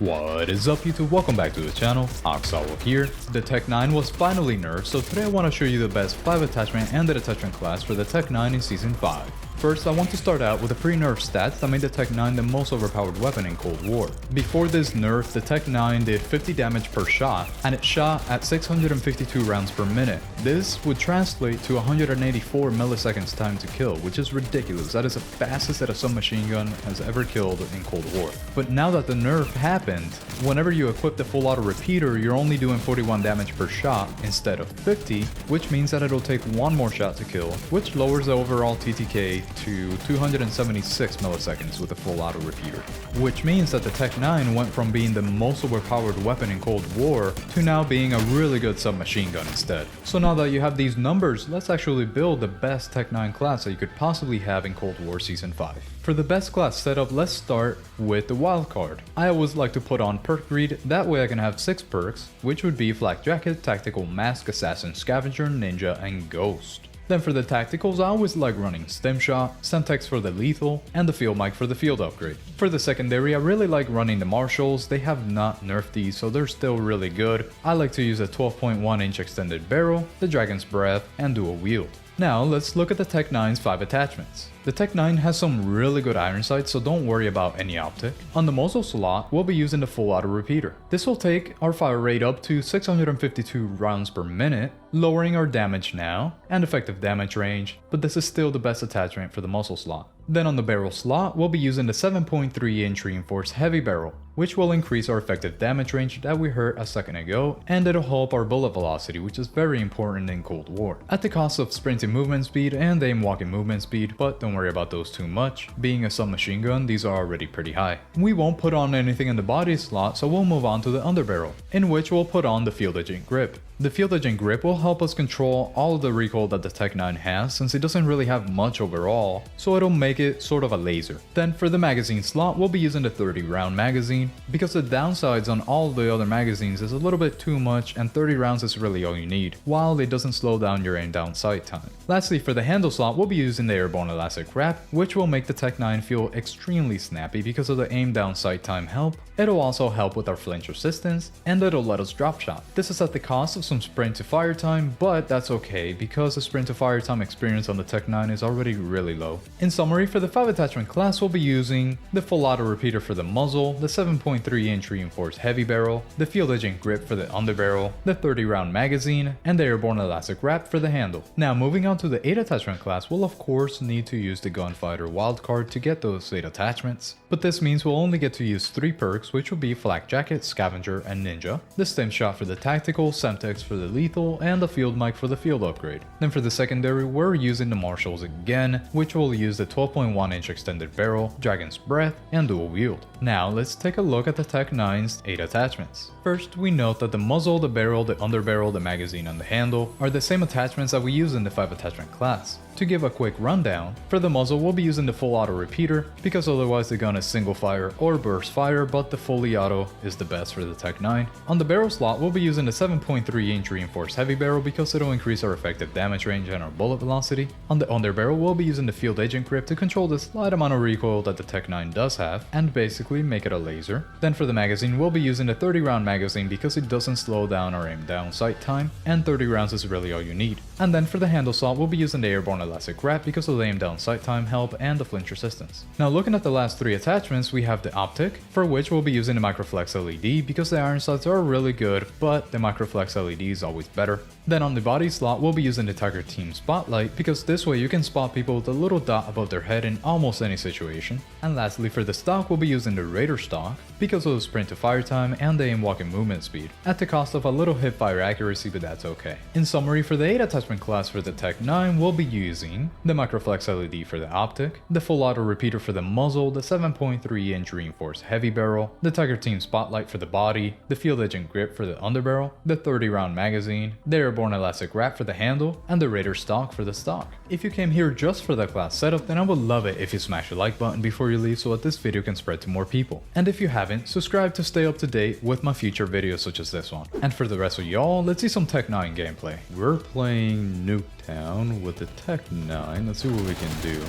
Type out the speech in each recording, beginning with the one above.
What is up YouTube, welcome back to the channel, Oxawa here. The TEC-9 was finally nerfed, so today I want to show you the best 5 attachment and the detachment class for the TEC-9 in Season 5. First, I want to start out with the pre-nerf stats that made the TEC-9 the most overpowered weapon in Cold War. Before this nerf, the TEC-9 did 50 damage per shot, and it shot at 652 rounds per minute. This would translate to 184 milliseconds time to kill, which is ridiculous. That is the fastest that a submachine gun has ever killed in Cold War. But now that the nerf happened, whenever you equip the full auto repeater, you're only doing 41 damage per shot instead of 50, which means that it'll take one more shot to kill, which lowers the overall TTK to 276 milliseconds with the full auto repeater. Which means that the TEC-9 went from being the most overpowered weapon in Cold War to now being a really good submachine gun instead. So now that you have these numbers, let's actually build the best TEC-9 class that you could possibly have in Cold War Season 5. For the best class setup, let's start with the wildcard. I always like to put on perk read, that way I can have 6 perks, which would be Flak Jacket, Tactical Mask, Assassin, Scavenger, Ninja, and Ghost. Then for the tacticals, I always like running Stim Shot, Semtex for the lethal, and the Field Mic for the field upgrade. For the secondary, I really like running the Marshals. They have not nerfed these, so they're still really good. I like to use a 12.1 inch extended barrel, the Dragon's Breath, and dual wield. Now let's look at the TEC-9's 5 attachments. The TEC-9 has some really good iron sights, so don't worry about any optic. On the muzzle slot, we'll be using the full auto repeater. This will take our fire rate up to 652 rounds per minute, lowering our damage now and effective damage range, but this is still the best attachment for the muzzle slot. Then on the barrel slot, we'll be using the 7.3 inch reinforced heavy barrel, which will increase our effective damage range that we heard a second ago, and it'll help our bullet velocity, which is very important in Cold War, at the cost of sprinting movement speed and aim walking movement speed, but don't worry about those too much. Being a submachine gun, these are already pretty high. We won't put on anything in the body slot, so we'll move on to the underbarrel, in which we'll put on the Field Agent Grip. The Field Agent Grip will help us control all of the recoil that the TEC-9 has, since it doesn't really have much overall, so it'll make it sort of a laser. Then for the magazine slot, we'll be using the 30 round magazine, because the downsides on all the other magazines is a little bit too much, and 30 rounds is really all you need, while it doesn't slow down your aim down sight time. Lastly, for the handle slot, we'll be using the Airborne Elastic Wrap, which will make the TEC-9 feel extremely snappy because of the aim down sight time help. It'll also help with our flinch resistance, and it'll let us drop shot. This is at the cost of some sprint to fire time, but that's okay because the sprint to fire time experience on the TEC-9 is already really low. In summary, for the 5 attachment class, we'll be using the full auto repeater for the muzzle, the 7.3 inch reinforced heavy barrel, the Field Agent Grip for the underbarrel, the 30 round magazine, and the Airborne Elastic Wrap for the handle. Now moving on to the 8 attachment class, we'll of course need to use the Gunfighter wildcard to get those 8 attachments, but this means we'll only get to use 3 perks, which will be Flak Jacket, Scavenger, and Ninja, the Stim Shot for the tactical, Semtex for the lethal, and the Field Mic for the field upgrade. Then for the secondary, we're using the Marshals again, which will use the 12.1 inch extended barrel, Dragon's Breath, and dual wield. Now let's take a look at the TEC-9's 8 attachments. First, we note that the muzzle, the barrel, the underbarrel, the magazine, and the handle are the same attachments that we use in the 5 attachment class. To give a quick rundown, for the muzzle we'll be using the full auto repeater because otherwise the gun is single fire or burst fire, but the fully auto is the best for the TEC-9. On the barrel slot we'll be using the 7.3 inch reinforced heavy barrel because it'll increase our effective damage range and our bullet velocity. On the underbarrel we'll be using the Field Agent Grip to control the slight amount of recoil that the TEC-9 does have and basically make it a laser. Then for the magazine we'll be using the 30 round magazine because it doesn't slow down our aim down sight time, and 30 rounds is really all you need. And then for the handle slot we'll be using the Airborne Elastic Wrap because of the aim down sight time help and the flinch resistance. Now looking at the last 3 attachments, we have the optic, for which we'll be using the Microflex LED because the iron sights are really good, but the Microflex LED is always better. Then on the body slot, we'll be using the Tiger Team Spotlight because this way you can spot people with a little dot above their head in almost any situation. And lastly, for the stock, we'll be using the Raider stock because of the sprint to fire time and the aim walking movement speed, at the cost of a little hip fire accuracy, but that's okay. In summary, for the 8 attachment class for the TEC-9, we'll be using the Microflex LED for the optic, the full auto repeater for the muzzle, the 7.3 inch reinforced heavy barrel, the Tiger Team Spotlight for the body, the Field Agent Grip for the underbarrel, the 30 round magazine, the Airborne Elastic Wrap for the handle, and the Raider stock for the stock. If you came here just for the class setup, then I would love it if you smash the like button before you leave so that this video can spread to more people. And if you haven't, subscribe to stay up to date with my future videos such as this one. And for the rest of y'all, let's see some TEC-9 gameplay. We're playing Nuketown with the TEC-9. Let's see what we can do.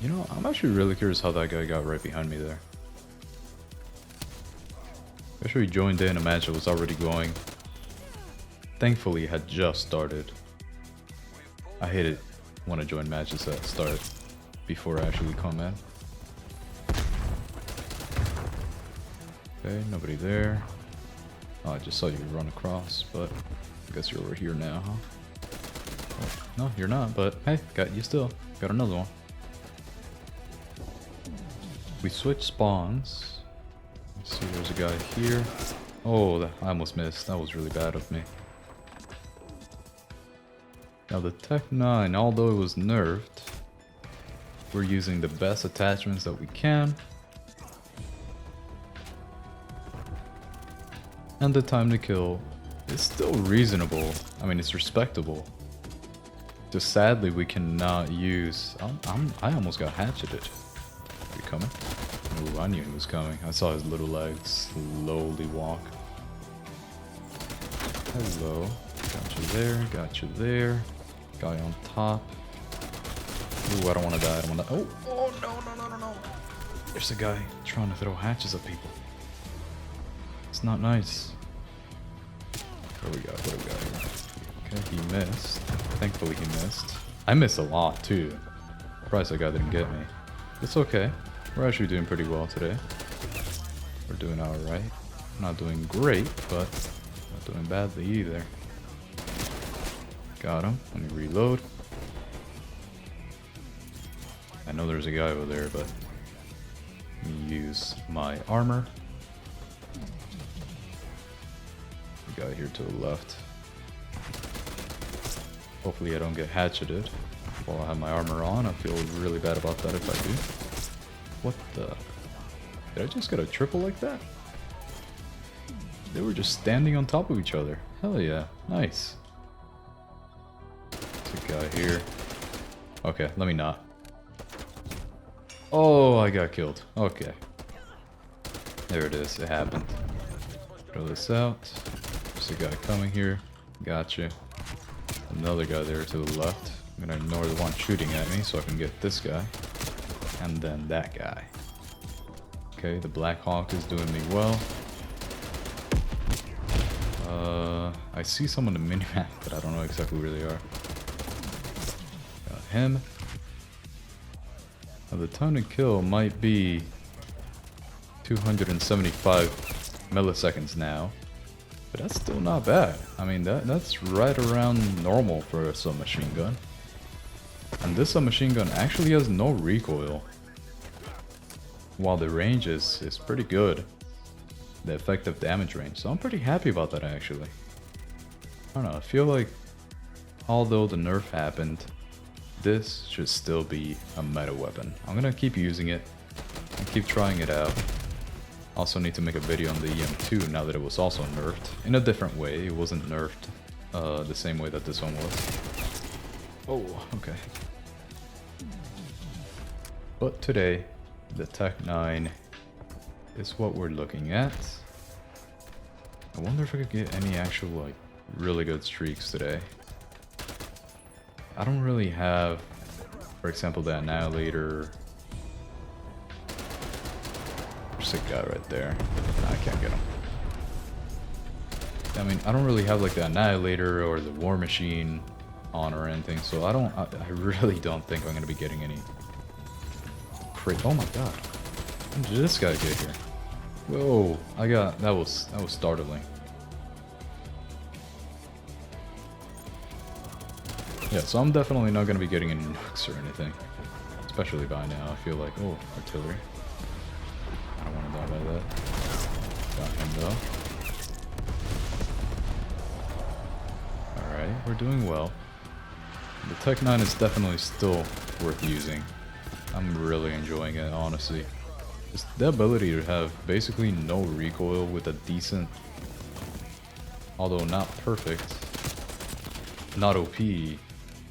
You know, I'm actually really curious how that guy got right behind me there. Especially joined in a match that was already going. Thankfully, it had just started. I hate it when I join matches that start before I actually come in. Okay, nobody there. Oh, I just saw you run across, but I guess you're over here now, huh? Oh, no, you're not, but hey, got you still. Got another one. We switch spawns. Let's see, there's a guy here. Oh, I almost missed. That was really bad of me. Now the TEC-9, although it was nerfed, we're using the best attachments that we can. And the time to kill is still reasonable. I mean, it's respectable. Just sadly, we cannot use... I almost got hatcheted. Are you coming? Ooh, I knew he was coming. I saw his little legs slowly walk. Hello. Got you there, got you there. Guy on top. Ooh, I don't want to die. I don't want to... Oh, no. There's a guy trying to throw hatches at people. It's not nice. What do we got? What do we got here? Okay, he missed. Thankfully he missed. I missed a lot too. Surprised that guy didn't get me. It's okay. We're actually doing pretty well today. We're doing alright. Not doing great, but not doing badly either. Got him. Let me reload. I know there's a guy over there, but let me use my armor. The guy here to the left. Hopefully I don't get hatcheted while I have my armor on. I feel really bad about that if I do. What the? Did I just get a triple like that? They were just standing on top of each other. Hell yeah. Nice. There's a guy here. Okay, let me not. Oh, I got killed. Okay. There it is. It happened. Throw this out. There's a guy coming here. Gotcha. Another guy there to the left. I'm gonna ignore the one shooting at me so I can get this guy. And then that guy. Okay, the Black Hawk is doing me well. I see some on the minimap, but I don't know exactly where they are. Got him. Now the time to kill might be 275 milliseconds now. But that's still not bad. I mean, that's right around normal for a submachine gun. And this submachine gun actually has no recoil. While the range is pretty good. The effective damage range. So I'm pretty happy about that actually. I don't know, I feel like although the nerf happened, this should still be a meta weapon. I'm gonna keep using it and keep trying it out. Also need to make a video on the EM2 now that it was also nerfed. In a different way, it wasn't nerfed the same way that this one was. Oh, okay. But today, the TEC-9 is what we're looking at. I wonder if I could get any actual, like, really good streaks today. I don't really have, for example, the Annihilator. There's a guy right there. Nah, I can't get him. I mean, I don't really have like the Annihilator or the War Machine on or anything, so I really don't think I'm gonna be getting any crit. Oh my god. When did this guy get here? Whoa, that was startling. Yeah, so I'm definitely not gonna be getting any nukes or anything. Especially by now, I feel like, oh, artillery. I don't want to die by that. Got him though. Alright, we're doing well. The TEC-9 is definitely still worth using. I'm really enjoying it, honestly. Just the ability to have basically no recoil with a decent, although not perfect, not OP,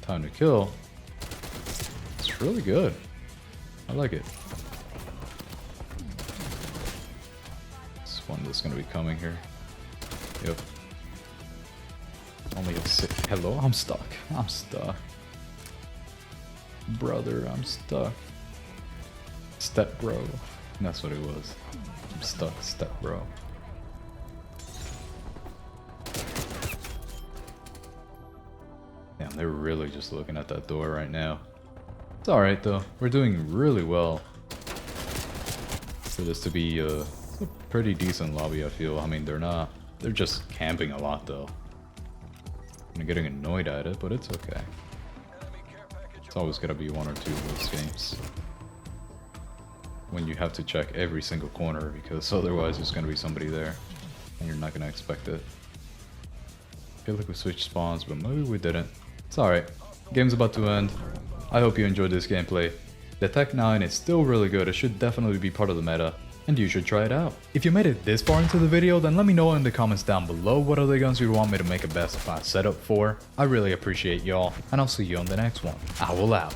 time to kill. It's really good. I like it. This one that's gonna be coming here. Yep. Only a 6. Hello, I'm stuck. I'm stuck. Brother, I'm stuck. Step bro. That's what it was. I'm stuck, step bro. Damn, they're really just looking at that door right now. It's alright though. We're doing really well. For this to be a pretty decent lobby, I feel. I mean, they're just camping a lot though. I'm getting annoyed at it, but it's okay. It's always gotta be one or two of those games when you have to check every single corner, because otherwise there's gonna be somebody there and you're not gonna expect it. I feel like we switched spawns, but maybe we didn't. It's alright. Game's about to end. I hope you enjoyed this gameplay. The TEC-9 is still really good. It should definitely be part of the meta, and you should try it out. If you made it this far into the video, then let me know in the comments down below what other guns you want me to make a best of class setup for. I really appreciate y'all, and I'll see you on the next one. Owl out.